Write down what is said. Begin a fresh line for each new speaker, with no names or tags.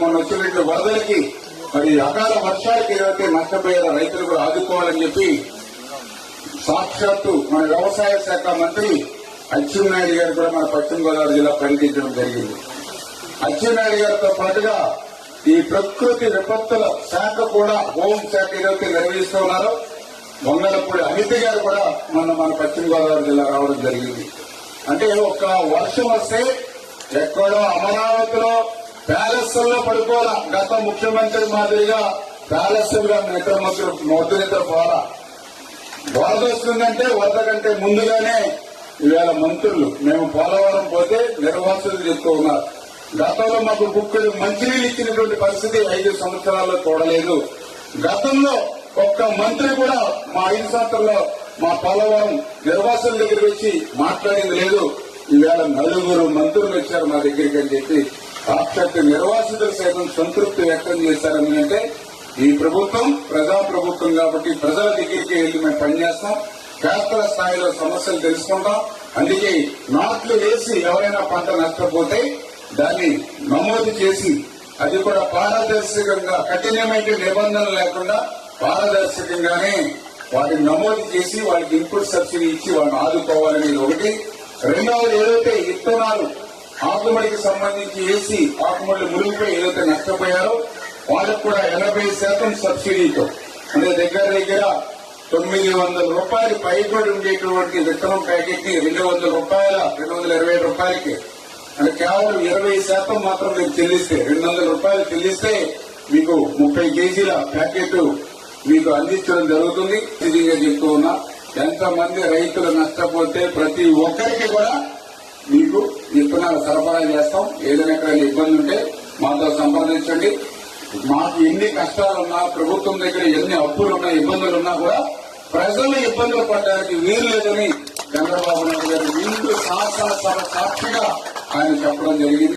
మొన్న వచ్చినట్టు వరదలకి మరి అకాల వర్షాలకి ఏదైతే నష్టపోయారో రైతులకు ఆదుకోవాలని చెప్పి సాక్షాత్తు మన వ్యవసాయ శాఖ మంత్రి అచ్చెన్నాయుడు గారు కూడా మన పశ్చిమ గోదావరి జిల్లా పర్యటించడం జరిగింది. అచ్చెన్నాయుడు గారితో పాటుగా ఈ ప్రకృతి విపత్తుల శాఖ కూడా హోం శాఖ ఏదైతే నిర్వహిస్తున్నారో వంగలపూడి అనిత గారు కూడా మన పశ్చిమ గోదావరి జిల్లా రావడం జరిగింది. అంటే ఒక వర్షం వస్తే ఎక్కడో అమరావతిలో ప్యాలెస్లో పడుకోవాలా, గత ముఖ్యమంత్రి మాదిరిగా ప్యాలెస్గా మొద్దు నిద్ర పోవాలా. వరద వస్తుందంటే వరద కంటే ముందుగానే ఇవాళ మంత్రులు మేము పోలవరం పోతే నిర్వాసితులు చెప్తూ ఉన్నారు. గతంలో మాకు బుక్కులు మంచినీళ్ళు ఇచ్చినటువంటి పరిస్థితి 5 సంవత్సరాల్లో చూడలేదు. గతంలో ఒక్క మంత్రి కూడా మా 5 సంవత్సరాల్లో మా పోలవరం నిర్వాసుల దగ్గరికి వచ్చి మాట్లాడింది లేదు. ఈవేళ 4 మంత్రులు వచ్చారు మా దగ్గరికి అని చెప్పి సాక్షాత్ నిర్వాసితులు సైతం సంతృప్తి వ్యక్తం చేశారని. అంటే ఈ ప్రభుత్వం ప్రజాప్రభుత్వం కాబట్టి ప్రజల దగ్గరికి వెళ్లి మేము పనిచేస్తాం, శాస్త్ర స్థాయిలో సమస్యలు తెలుసుకుంటాం. అందుకే నాట్లు వేసి ఎవరైనా పంట నష్టపోతే దాన్ని నమోదు చేసి అది కూడా పారదర్శకంగా కఠినమైన నిబంధనలు లేకుండా పారదర్శకంగానే వాటిని నమోదు చేసి వాళ్ళకి ఇన్పుట్ సబ్సిడీ ఇచ్చి వాళ్ళని ఆదుకోవాలనేది ఒకటి. రెండవది ఏదైతే విత్తనాలు ఆకుమడికి సంబంధించి వేసి ఆకుమడి మునిగిపోయి ఏదైతే నష్టపోయారో వాళ్ళకు కూడా 80% సబ్సిడీతో, అంటే దగ్గర 900 రూపాయలు పైబడి ఉండేటువంటి విత్తనం ప్యాకెట్ ని 200 రూపాయల 220 రూపాయలకి, అంటే కేవలం 20% మాత్రం మీరు చెల్లిస్తే 200 రూపాయలు చెల్లిస్తే మీకు 30 కేజీల ప్యాకెట్ మీకు అందించడం జరుగుతుంది. ఇదిగా చెప్తూ ఉన్నా, ఎంతమంది రైతులు నష్టపోతే ప్రతి ఒక్కరికి కూడా మీకు విత్తనాలు సరఫరా చేస్తాం. ఏదైనా ఎక్కడైనా ఇబ్బంది ఉంటే మాతో సంప్రదించండి. మాకు ఎన్ని కష్టాలున్నా, ప్రభుత్వం దగ్గర ఎన్ని అప్పులున్నా, ఇబ్బందులున్నా కూడా ప్రజలు ఇబ్బందులు పడడానికి వీలు లేదని చంద్రబాబు నాయుడు గారు నిండు శాసనసభ సాక్షిగా ఆయన చెప్పడం జరిగింది.